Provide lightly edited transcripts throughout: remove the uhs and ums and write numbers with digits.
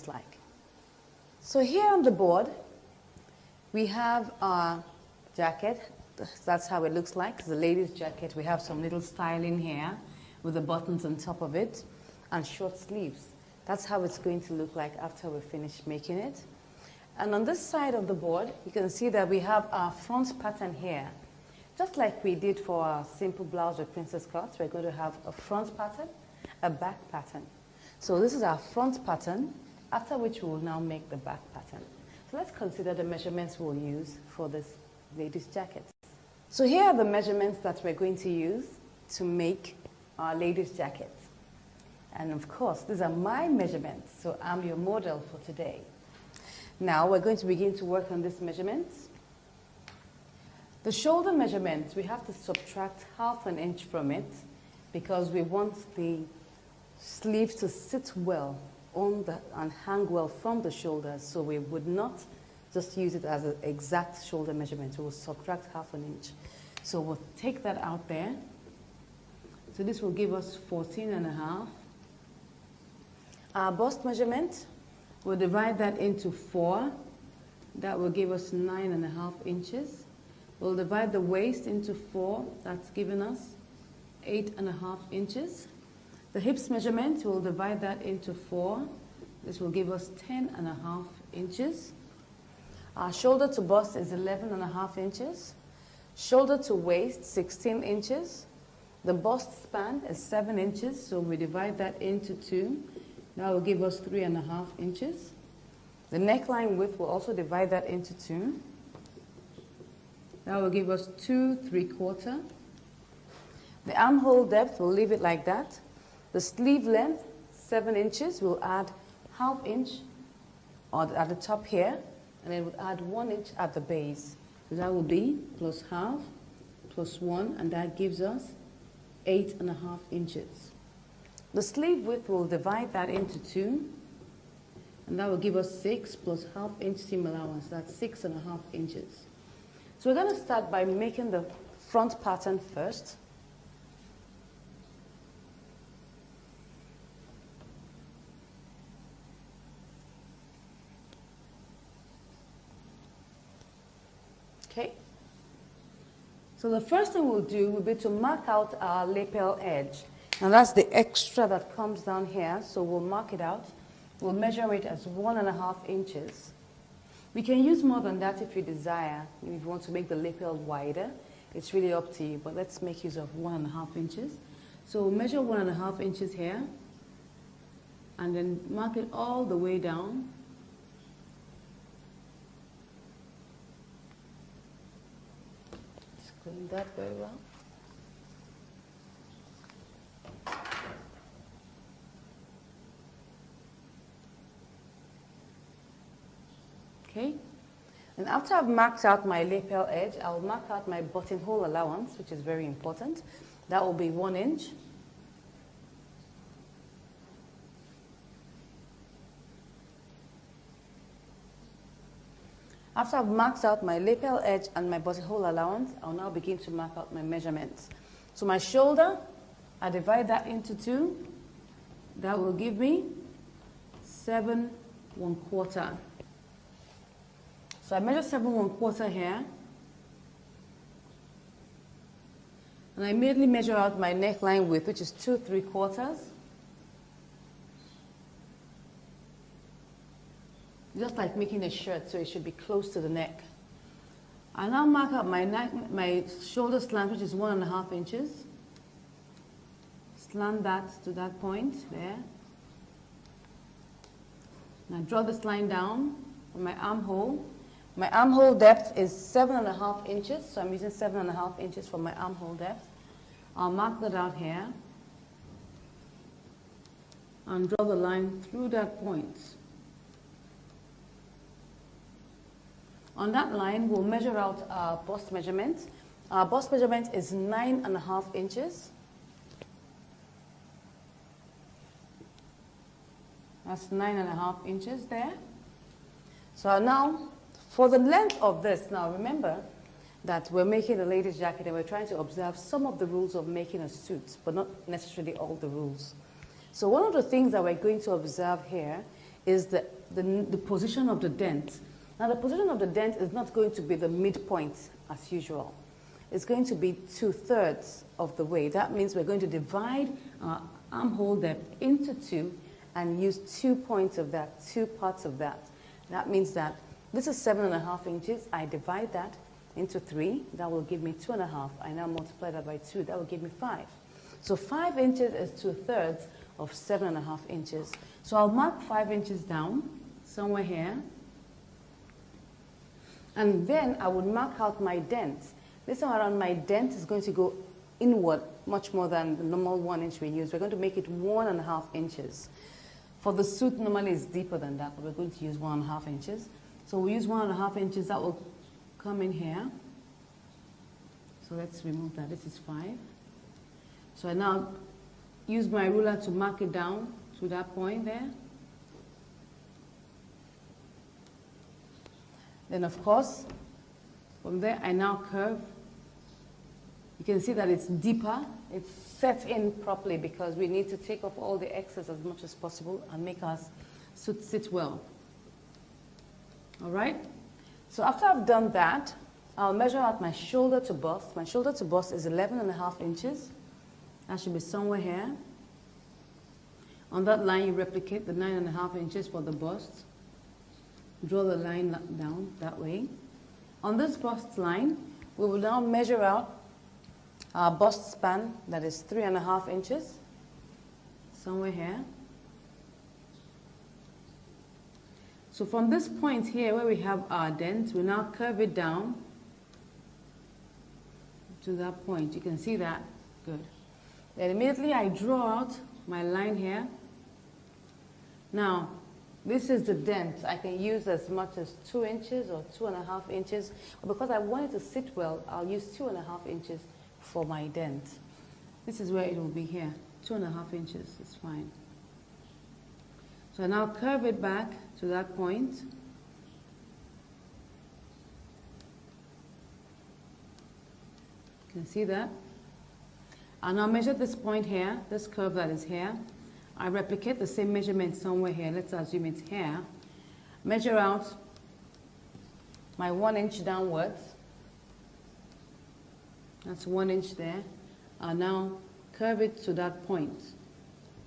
looks like. So here on the board, we have our jacket. That's how it looks like. It's a lady's jacket. We have some little styling here with the buttons on top of it and short sleeves. That's how it's going to look like after we finish making it. And on this side of the board, you can see that we have our front pattern here. Just like we did for our simple blouse with princess cuts, we're going to have a front pattern, a back pattern. So this is our front pattern, after which we will now make the back pattern. So let's consider the measurements we'll use for this lady's jacket. So here are the measurements that we're going to use to make our lady's jacket. And of course, these are my measurements, so I'm your model for today. Now we're going to begin to work on these measurements. The shoulder measurement, we have to subtract ½ an inch from it because we want the sleeve to sit well on and hang well from the shoulders, so we would not just use it as an exact shoulder measurement. We will subtract ½ an inch. So we'll take that out there. So this will give us 14½. Our bust measurement, we'll divide that into 4. That will give us 9½ inches. We'll divide the waist into 4. That's giving us 8½ inches. The hips measurement, we'll divide that into 4. This will give us 10½ inches. Our shoulder to bust is 11½ inches. Shoulder to waist, 16 inches. The bust span is 7 inches, so we divide that into 2. That will give us 3½ inches. The neckline width will also divide that into 2. That will give us 2 3/4. The armhole depth, we'll leave it like that. The sleeve length, 7 inches. We'll add ½ inch at the top here, and then we'll add 1 inch at the base. So that will be plus ½ plus 1, and that gives us 8½ inches. The sleeve width, will divide that into 2, and that will give us 6 plus ½ inch seam allowance. That's 6½ inches. So we're going to start by making the front pattern first. Okay. So the first thing we'll do will be to mark out our lapel edge. And that's the extra that comes down here, so we'll mark it out. We'll measure it as 1½ inches. We can use more than that if you desire. If you want to make the lapel wider, it's really up to you, but let's make use of 1½ inches. So we'll measure 1½ inches here, and then mark it all the way down. Just clean that very well. Okay, and after I've marked out my lapel edge, I'll mark out my buttonhole allowance, which is very important. That will be 1 inch. After I've marked out my lapel edge and my buttonhole allowance, I'll now begin to mark out my measurements. So my shoulder, I divide that into 2. That will give me 7 1/4. So I measure 7 1/4 here. And I immediately measure out my neckline width, which is 2 3/4. Just like making a shirt, so it should be close to the neck. I now mark out my shoulder slant, which is 1½ inches. Slant that to that point there. Now draw this line down on my armhole. My armhole depth is 7½ inches, so I'm using 7½ inches for my armhole depth. I'll mark that out here and draw the line through that point. On that line, we'll measure out our bust measurement. Our bust measurement is 9½ inches. That's 9½ inches there. So now, for the length of this, now remember that we're making a lady's jacket and we're trying to observe some of the rules of making a suit, but not necessarily all the rules. So one of the things that we're going to observe here is the position of the dent. Now, the position of the dent is not going to be the midpoint as usual. It's going to be 2/3 of the way. That means we're going to divide our armhole depth into 2 and use 2 points of that, 2 parts of that. That means that this is 7.5 inches. I divide that into 3. That will give me 2.5. I now multiply that by 2. That will give me 5. So 5 inches is 2/3 of 7.5 inches. So I'll mark 5 inches down somewhere here. And then I would mark out my dent. This time around, my dent is going to go inward much more than the normal 1 inch we use. We're going to make it 1.5 inches. For the suit, normally it's deeper than that, but we're going to use 1.5 inches. So we use 1.5 inches. That will come in here. So let's remove that. This is 5. So I now use my ruler to mark it down to that point there. Then, of course, from there, I now curve. You can see that it's deeper. It's set in properly because we need to take off all the excess as much as possible and make our suit sit well. All right? So after I've done that, I'll measure out my shoulder to bust. My shoulder to bust is 11.5 inches. That should be somewhere here. On that line, you replicate the 9.5 inches for the bust. Draw the line down that way. On this bust line, we will now measure out our bust span, that is 3.5 inches, somewhere here. So from this point here where we have our dent, we now curve it down to that point. You can see that. Good. Then immediately I draw out my line here. Now, this is the dent. I can use as much as 2 inches or 2.5 inches. But because I want it to sit well, I'll use 2.5 inches for my dent. This is where it will be here. 2.5 inches is fine. So I now curve it back to that point. You can see that. I'll now measure this point here, this curve that is here. I replicate the same measurement somewhere here. Let's assume it's here. Measure out my 1 inch downwards. That's 1 inch there. I'll now curve it to that point.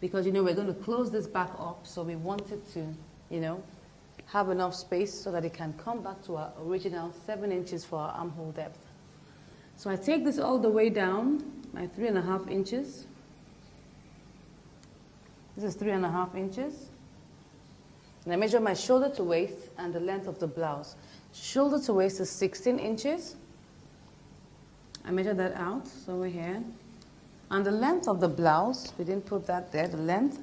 Because, you know, we're going to close this back up, so we want it to, you know, have enough space so that it can come back to our original 7 inches for our armhole depth. So I take this all the way down, my 3.5 inches. This is 3.5 inches. And I measure my shoulder to waist and the length of the blouse. Shoulder to waist is 16 inches. I measure that out, so we're here. And the length of the blouse, we didn't put that there, the length.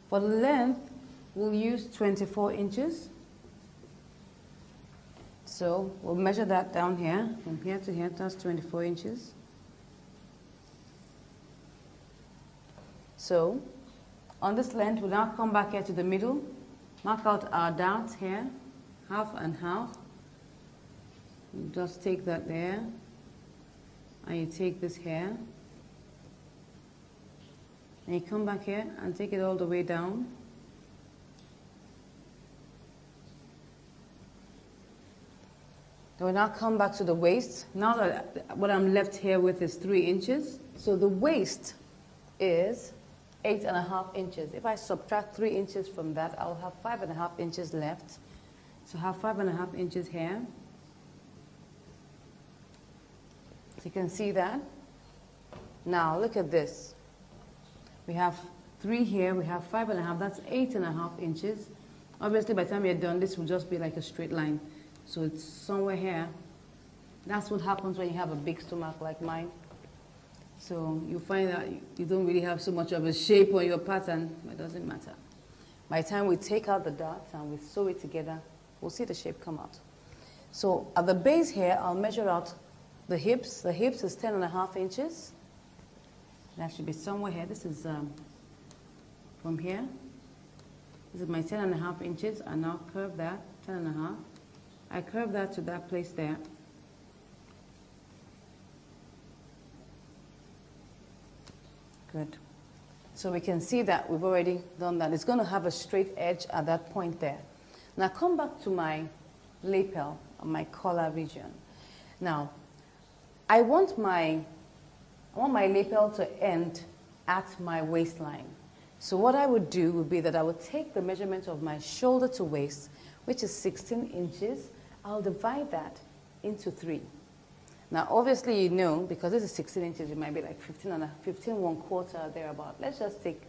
For the length, we'll use 24 inches. So we'll measure that down here, from here to here, that's 24 inches. So on this length, we'll now come back here to the middle, mark out our darts here, half and half. You just take that there, and you take this here, and you come back here and take it all the way down. Then we now come back to the waist. Now that what I'm left here with is 3 inches. So the waist is 8.5 inches. If I subtract 3 inches from that, I'll have 5.5 inches left. So I have 5.5 inches here. So you can see that. Now look at this. We have 3 here, we have 5.5, that's 8.5 inches. Obviously by the time you're done, this will just be like a straight line. So it's somewhere here. That's what happens when you have a big stomach like mine. So you find that you don't really have so much of a shape on your pattern, but it doesn't matter. By the time we take out the darts and we sew it together, we'll see the shape come out. So at the base here, I'll measure out the hips. The hips is 10.5 inches. That should be somewhere here. This is from here. This is my 10.5 inches. I now curve that, 10.5. I curve that to that place there. Good. So we can see that we've already done that. It's going to have a straight edge at that point there. Now come back to my lapel, my collar region. Now, I want my lapel to end at my waistline. So what I would do would be that I would take the measurement of my shoulder to waist, which is 16 inches. I'll divide that into 3. Now, obviously, you know, because this is 16 inches, it might be like 15 1/4, thereabout. Let's just take,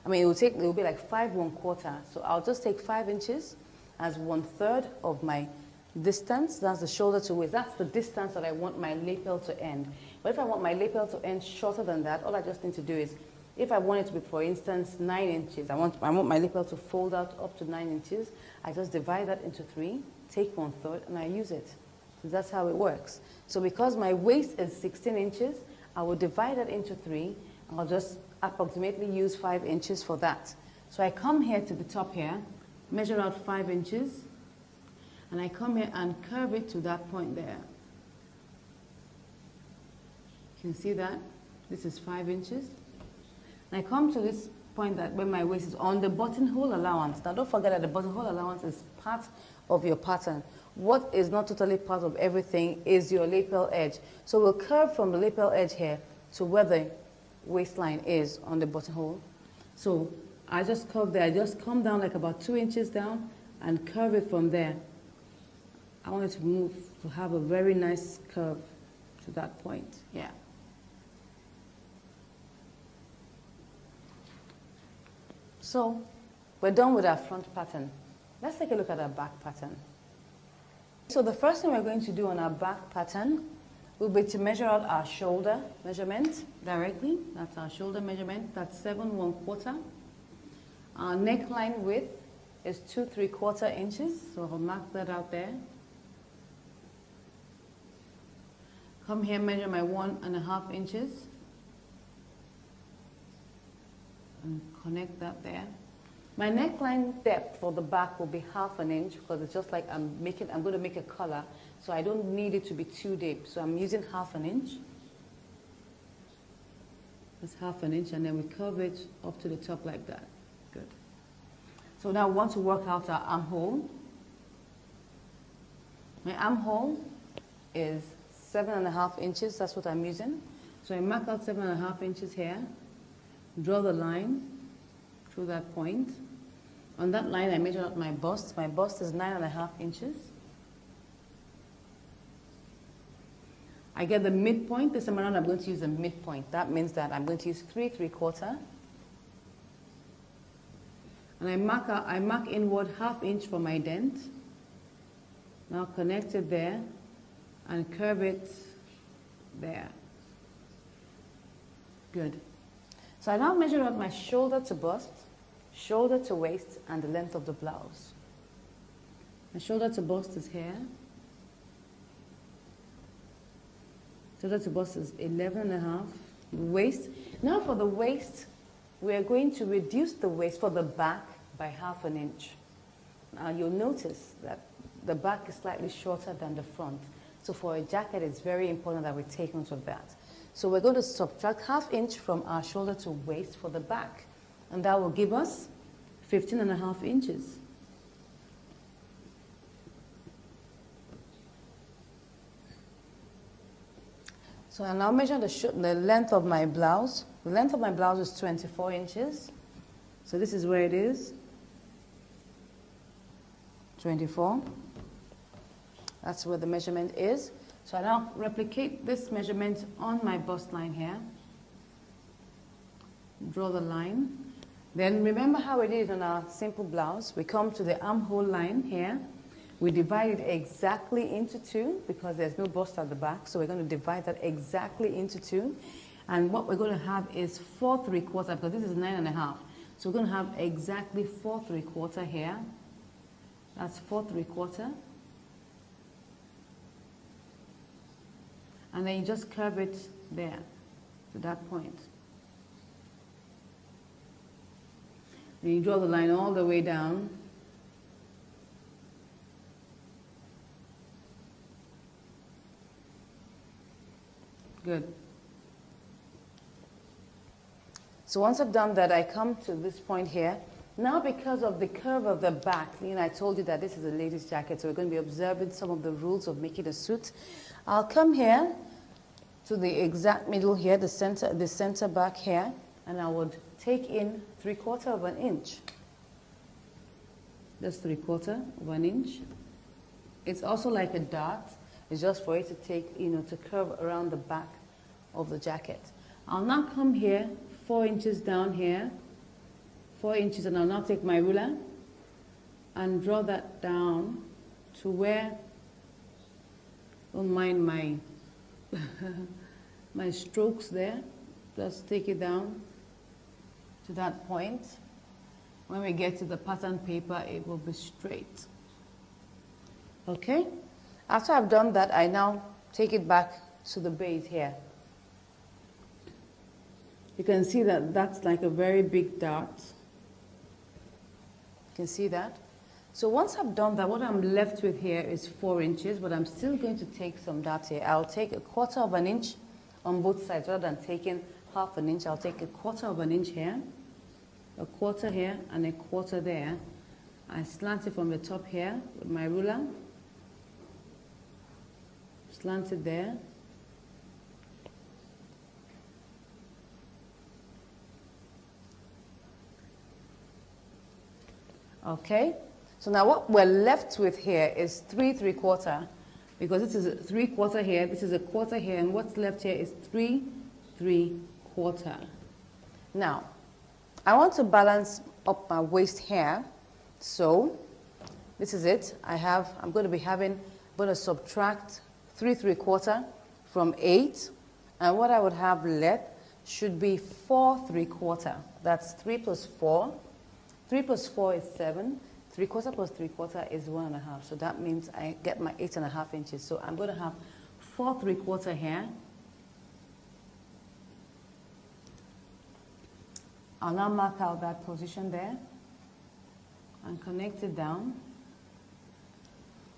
I mean, it will be like 5 1/4. So I'll just take 5 inches as 1/3 of my distance. That's the shoulder to waist. That's the distance that I want my lapel to end. But if I want my lapel to end shorter than that, all I just need to do is, if I want it to be, for instance, 9 inches, I want my lapel to fold out up to 9 inches, I just divide that into 3, take 1/3, and I use it. So that's how it works. So because my waist is 16 inches, I will divide that into 3. I'll just approximately use 5 inches for that. So I come here to the top here, measure out 5 inches, and I come here and curve it to that point there. You can see that? This is 5 inches. And I come to this point that where my waist is on the buttonhole allowance. Now don't forget that the buttonhole allowance is part of your pattern. What is not totally part of everything is your lapel edge. So we'll curve from the lapel edge here to where the waistline is on the buttonhole. So I just curve there. I just come down like about 2 inches down and curve it from there. I want it to move, to have a very nice curve to that point. Yeah. So we're done with our front pattern. Let's take a look at our back pattern. So the first thing we're going to do on our back pattern will be to measure out our shoulder measurement directly. That's our shoulder measurement. That's 7 1/4. Our neckline width is 2 3/4 inches. So I'll mark that out there. Come here, measure my 1.5 inches. And connect that there. My neckline depth for the back will be 1/2 inch because it's just like I'm going to make a collar, so I don't need it to be too deep. So I'm using 1/2 inch. That's 1/2 inch, and then we curve it up to the top like that. Good. So now we want to work out our armhole. My armhole is 7.5 inches. That's what I'm using. So I mark out 7.5 inches here. Draw the line through that point. On that line, I measure out my bust. My bust is 9.5 inches. I get the midpoint. This time around, I'm going to use the midpoint. That means that I'm going to use 3 3/4. And I mark inward 1/2 inch for my dent. Now connect it there and curve it there. Good. So I now measure out my shoulder to bust, shoulder to waist, and the length of the blouse. My shoulder to bust is here. Shoulder to bust is 11.5. Waist. Now for the waist, we are going to reduce the waist for the back by 1/2 inch. Now you'll notice that the back is slightly shorter than the front. So for a jacket, it's very important that we take note of that. So we're going to subtract 1/2 inch from our shoulder to waist for the back. And that will give us 15.5 inches. So I now measure the length of my blouse. The length of my blouse is 24 inches. So this is where it is. 24. That's where the measurement is. So I now replicate this measurement on my bust line here. Draw the line. Then remember how we did it on our simple blouse. We come to the armhole line here. We divide it exactly into 2 because there's no bust at the back. So we're going to divide that exactly into 2. And what we're going to have is 4 3/4 because this is 9.5. So we're going to have exactly 4 3/4 here. That's 4 3/4. And then you just curve it there to that point. Then you draw the line all the way down. Good. So once I've done that, I come to this point here. Now because of the curve of the back, I told you that this is a lady's jacket, so we're going to be observing some of the rules of making a suit. I'll come here to the exact middle here, the center back here, and I would take in 3/4 of an inch. That's 3/4 of an inch. It's also like a dot. It's just for it to take, to curve around the back of the jacket. I'll now come here, 4 inches down here, 4 inches, and I'll now take my ruler and draw that down to where, don't mind my, my strokes there. Just take it down to that point. When we get to the pattern paper, it will be straight. Okay? After I've done that, I now take it back to the base here. You can see that that's like a very big dot. You can see that? So once I've done that, what I'm left with here is 4 inches, but I'm still going to take some dots here. I'll take 1/4 of an inch on both sides. Rather than taking 1/2 an inch, I'll take 1/4 of an inch here, 1/4 here, and 1/4 there. I slant it from the top here with my ruler. Slant it there. Okay, so now what we're left with here is 3/3/4, because this is a 3/4 here, this is a 1/4 here, and what's left here is 3/3/4. Now, I want to balance up my waist here, so this is it. I'm going to subtract 3/3/4 from 8, and what I would have left should be 4/3/4. That's 3 plus 4. 3 plus 4 is 7. 3/4 plus 3/4 is 1.5. So that means I get my 8.5 inches. So I'm going to have 4/3/4 here. I'll now mark out that position there and connect it down.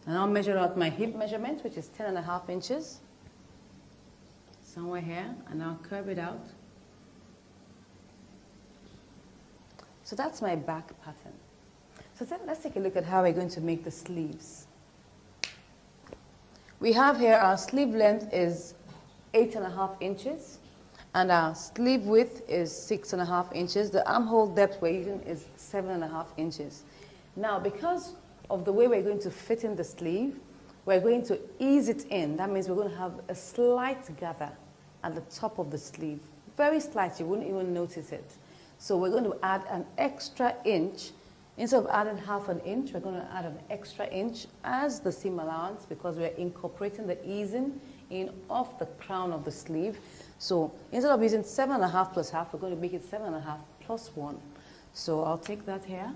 And I'll measure out my hip measurement, which is 10.5 inches. Somewhere here, and I'll curve it out. So that's my back pattern. So let's take a look at how we're going to make the sleeves. We have here our sleeve length is 8.5 inches, and our sleeve width is 6.5 inches. The armhole depth we're using is 7.5 inches. Now, because of the way we're going to fit in the sleeve, we're going to ease it in. That means we're going to have a slight gather at the top of the sleeve. Very slight, you wouldn't even notice it. So we're going to add an extra inch. Instead of adding 1/2 inch, we're going to add an extra inch as the seam allowance, because we're incorporating the easing in off the crown of the sleeve. So instead of using 7.5 plus 1/2, we're going to make it 7.5 plus 1. So I'll take that here.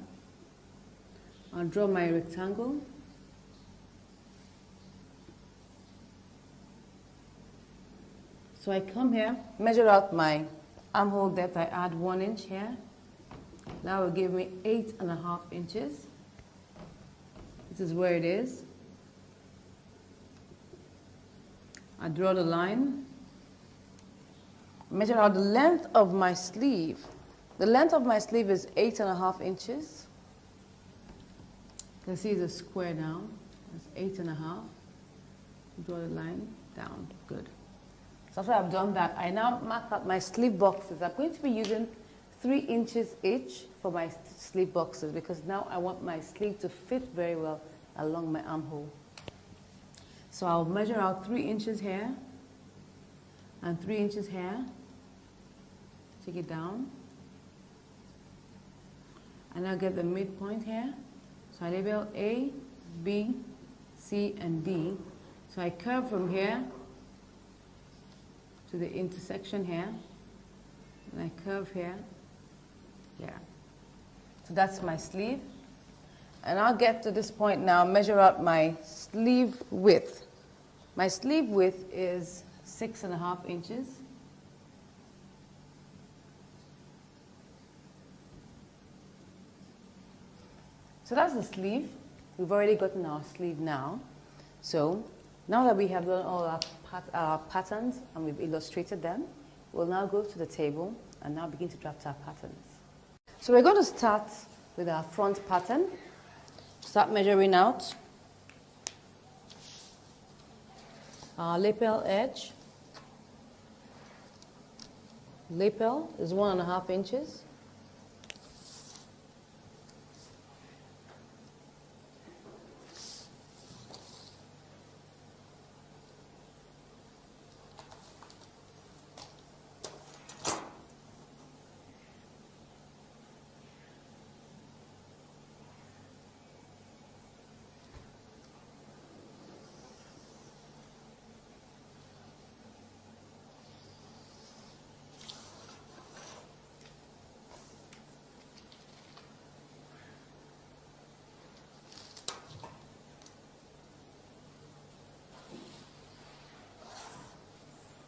I'll draw my rectangle. So I come here, measure out my armhole depth. I add 1 inch here. That will give me 8.5 inches. This is where it is. I draw the line. Measure out the length of my sleeve. The length of my sleeve is 8.5 inches. You can see it's a square now. That's 8.5. Draw the line down. Good. So after I've done that, I now mark out my sleeve boxes. I'm going to be using 3 inches each for my sleeve boxes, because now I want my sleeve to fit very well along my armhole. So I'll measure out 3 inches here and 3 inches here. Take it down. And I'll get the midpoint here. So I label A, B, C, and D. So I curve from here to the intersection here. And I curve here. Yeah. So that's my sleeve. And I'll get to this point now, measure out my sleeve width. My sleeve width is 6.5 inches. So that's the sleeve. We've already gotten our sleeve now. So now that we have done all our patterns and we've illustrated them, we'll now go to the table and now begin to draft our patterns. So we're going to start with our front pattern. Start measuring out our lapel edge. Lapel is 1.5 inches.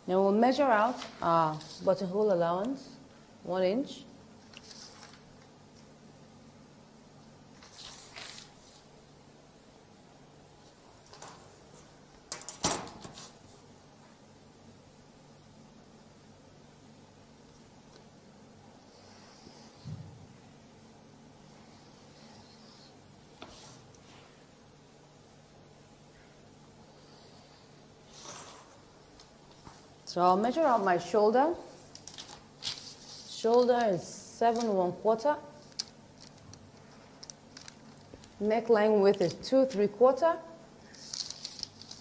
Now we'll measure out our buttonhole allowance, 1 inch. So I'll measure out my shoulder. Shoulder is 7 1/4. Neckline width is 2 3/4.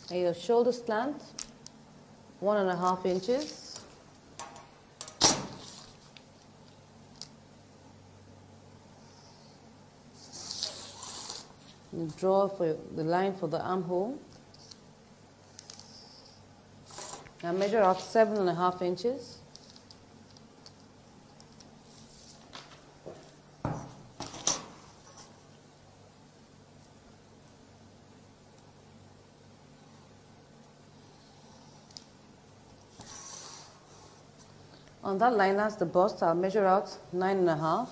And your shoulder slant, 1.5 inches. You draw for the line for the armhole. Now measure out 7.5 inches. On that line, that's the bust. I'll measure out 9.5.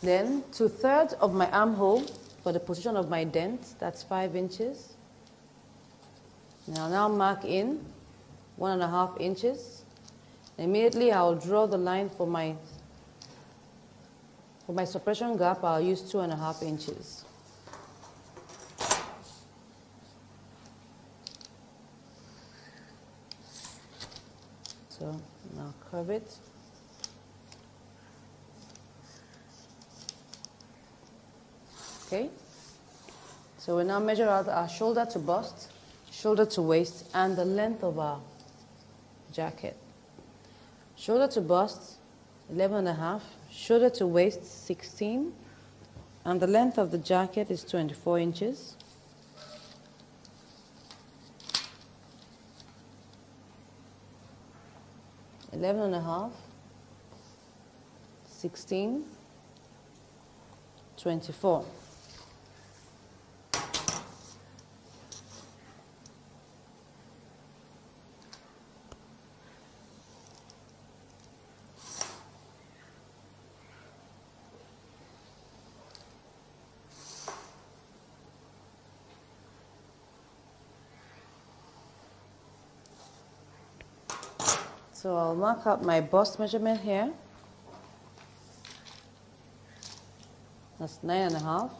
Then 2/3 of my armhole for the position of my dent, that's 5 inches. Now mark in 1.5 inches. Immediately I'll draw the line for my suppression gap. I'll use 2.5 inches. So now curve it. Okay, so we now measure out our shoulder to bust, shoulder to waist, and the length of our jacket. Shoulder to bust, 11.5, shoulder to waist, 16, and the length of the jacket is 24 inches. Eleven and a half, 16, 24. So I'll mark out my bust measurement here. That's 9.5.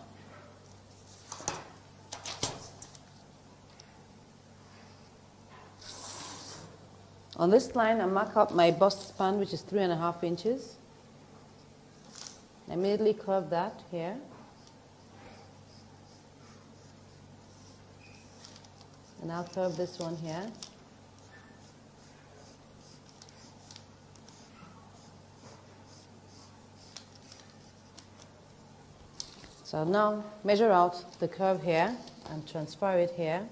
On this line, I mark out my bust span, which is 3.5 inches. I immediately curve that here. And I'll curve this one here. So now measure out the curve here and transfer it here.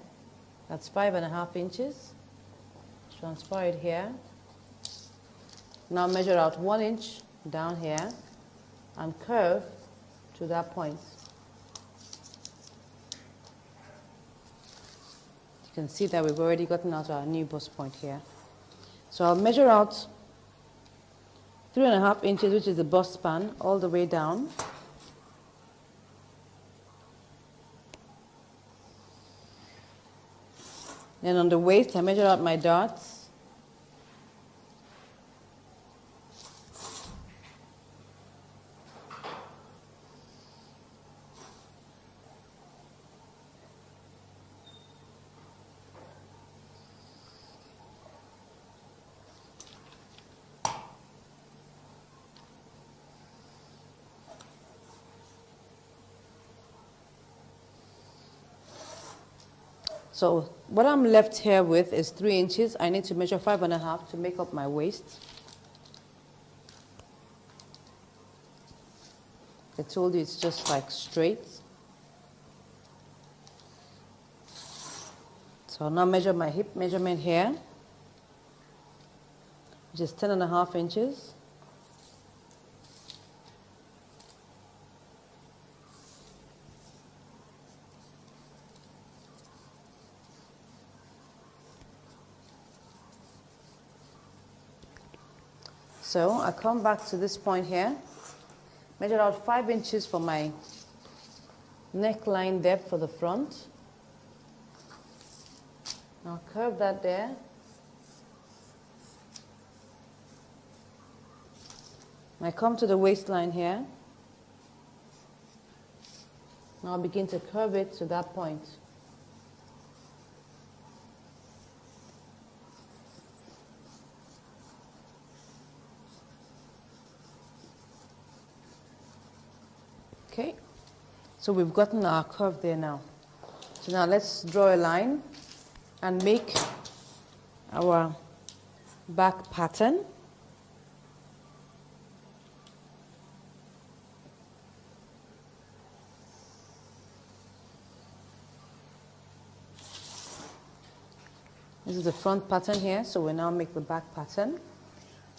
That's 5.5 inches. Transfer it here. Now measure out 1 inch down here and curve to that point. You can see that we've already gotten out our new bust point here. So I'll measure out 3.5 inches, which is the bust span, all the way down. Then on the waist, I measure out my darts. So what I'm left here with is 3 inches. I need to measure 5.5 to make up my waist. I told you it's just like straight. So I'll now measure my hip measurement here, which is 10.5 inches. So I come back to this point here, measure out 5 inches for my neckline depth for the front. I'll curve that there. I come to the waistline here. Now I'll begin to curve it to that point. Okay, so we've gotten our curve there now. So now let's draw a line and make our back pattern. This is the front pattern here, so we now make the back pattern.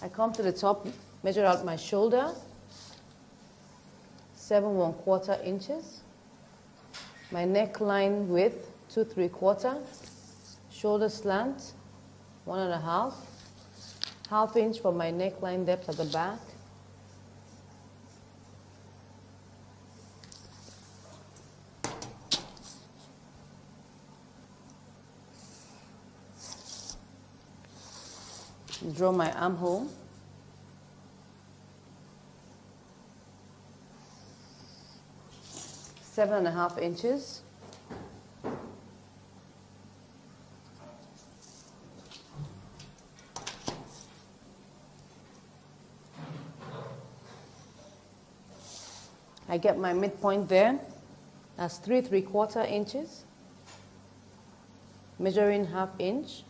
I come to the top, measure out my shoulder, 7 1/4 inches. My neckline width, 2 3/4. Shoulder slant, 1.5. ½ inch for my neckline depth at the back. Draw my armhole. Seven and a half inches. I get my midpoint there. That's 3 3/4 inches. Measuring ½ inch.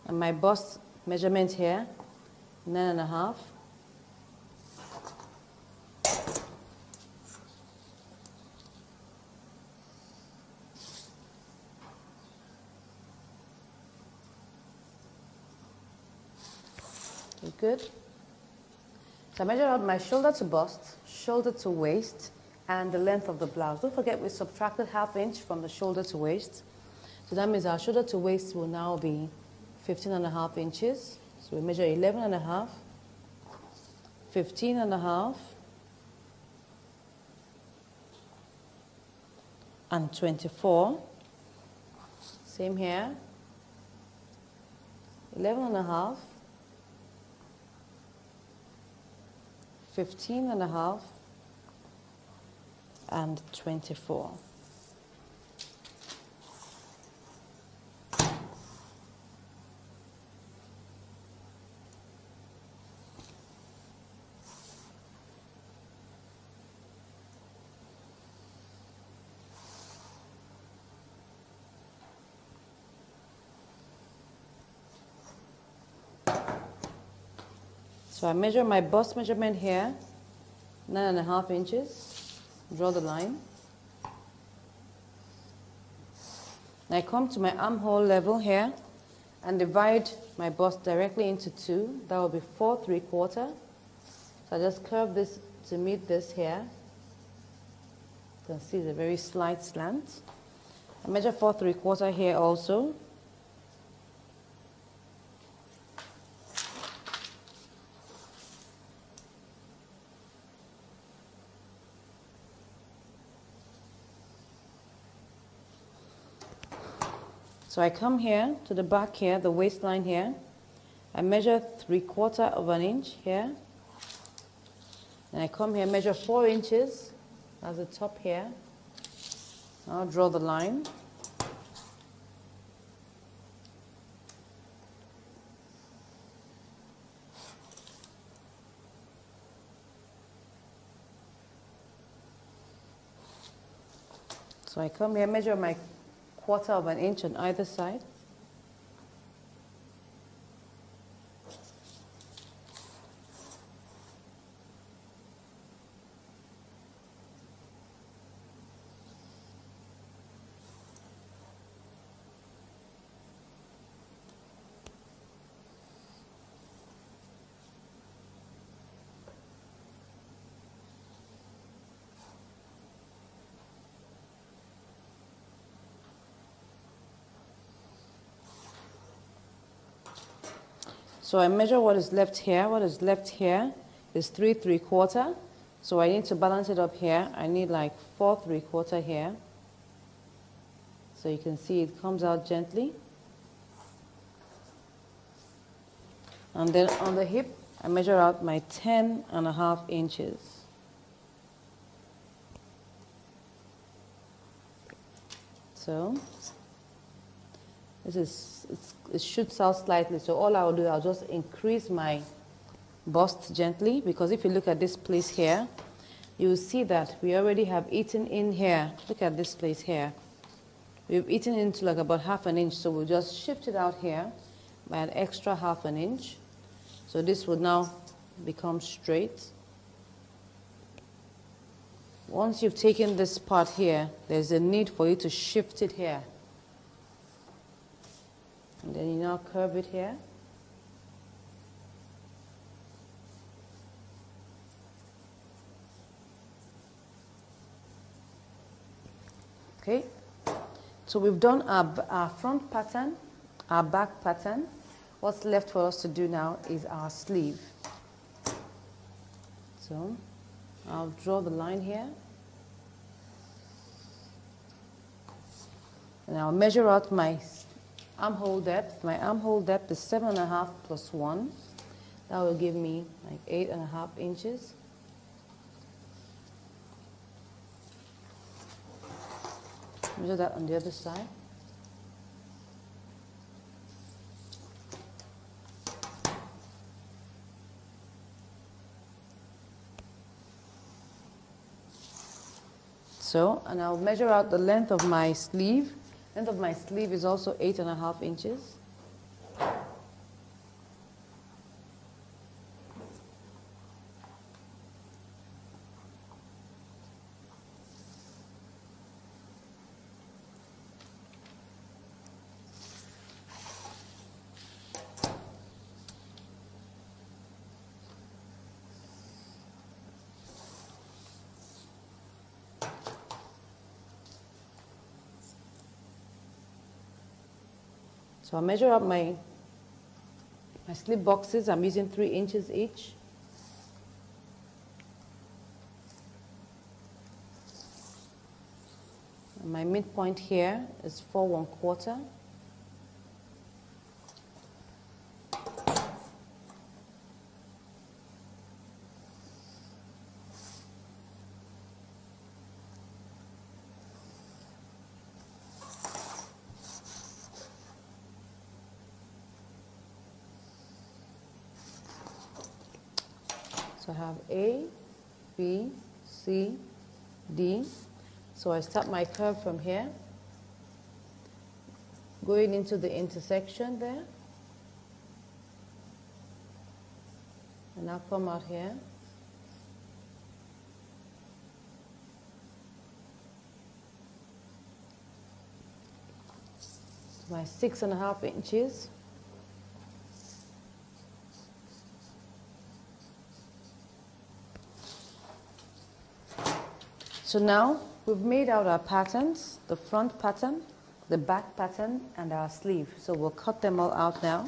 And my bust measurement here, 9.5. Good. So I measure out my shoulder to bust, shoulder to waist, and the length of the blouse. Don't forget we subtracted ½ inch from the shoulder to waist. So that means our shoulder to waist will now be 15.5 inches. So we measure 11.5, 15.5, and 24. Same here. 11.5, 15.5, and 24. So I measure my bust measurement here, 9.5 inches. Draw the line. I come to my armhole level here and divide my bust directly into 2. That will be 4 3/4. So I just curve this to meet this here. You can see the very slight slant. I measure 4 3/4 here also. So I come here to the back here, the waistline here. I measure 3/4 of an inch here. And I come here, measure 4 inches. That's the top here. I'll draw the line. So I come here, measure my 1/4 of an inch on either side. So I measure what is left here. What is left here is 3 3/4. So I need to balance it up here. I need like 4 3/4 here. So you can see it comes out gently. And then on the hip, I measure out my 10.5 inches. So it shoots out slightly, so all I will do, I'll just increase my bust gently, because if you look at this place here, you will see that we already have eaten in here. Look at this place here. We've eaten into like about 1/2 inch, so we'll just shift it out here by an extra 1/2 inch. So this will now become straight. Once you've taken this part here, there's a need for you to shift it here. And then you now curve it here. Okay, so we've done our front pattern, our back pattern. What's left for us to do now is our sleeve. So I'll draw the line here. And I'll measure out my armhole depth. My armhole depth is 7.5 plus 1. That will give me like 8.5 inches. Measure that on the other side. So, and I'll measure out the length of my sleeve. Length of my sleeve is also 8.5 inches. So I measure up my slip boxes. I'm using 3 inches each. And my midpoint here is 4 1/4. So I have A, B, C, D. So I start my curve from here, going into the intersection there. And I'll come out here. So my 6.5 inches. So now we've made out our patterns, the front pattern, the back pattern, and our sleeve. So we'll cut them all out now.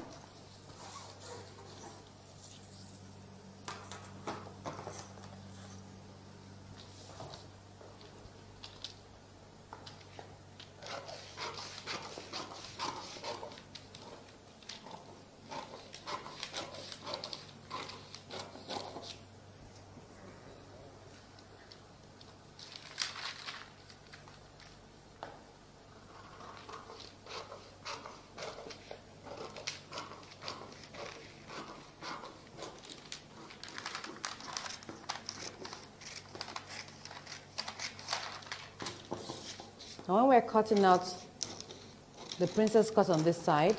Now when we're cutting out the princess cut on this side,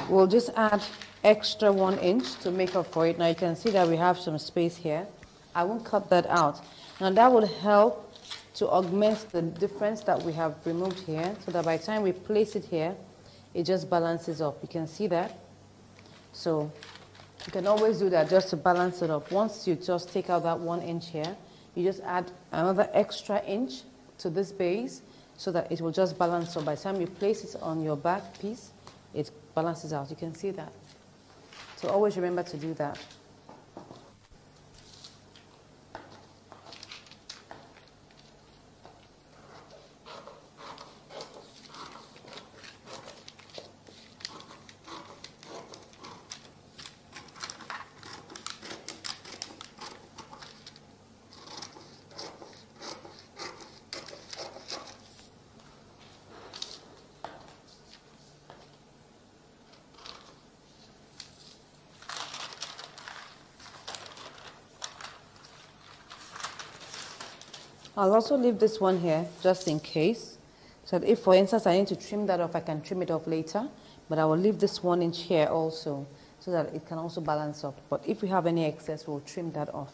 we'll just add extra 1 inch to make up for it. Now you can see that we have some space here. I won't cut that out. Now that will help to augment the difference that we have removed here, so that by the time we place it here, it just balances up. You can see that. So you can always do that just to balance it up. Once you just take out that 1 inch here, you just add another extra inch to this base so that it will just balance. So by the time you place it on your back piece, it balances out. You can see that. So always remember to do that. I'll also leave this one here just in case, so that if, for instance, I need to trim that off, I can trim it off later. But I will leave this 1 inch here also, so that it can also balance up. But if we have any excess, we'll trim that off.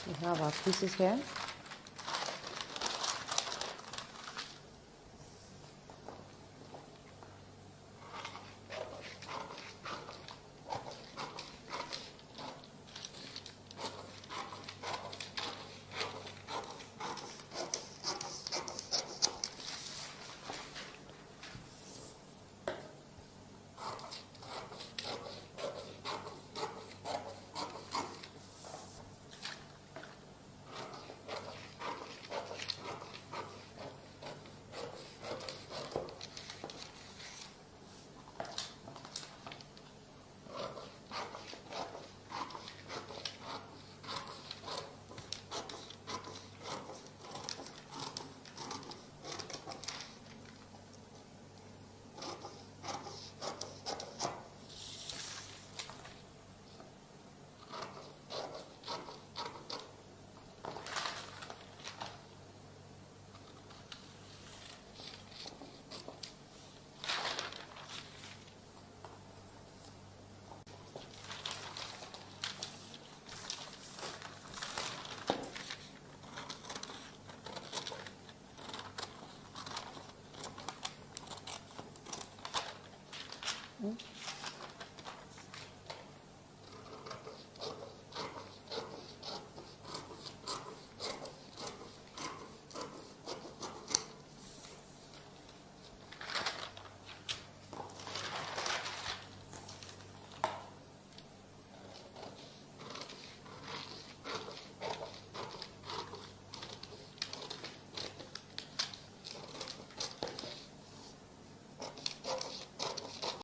We have our pieces here.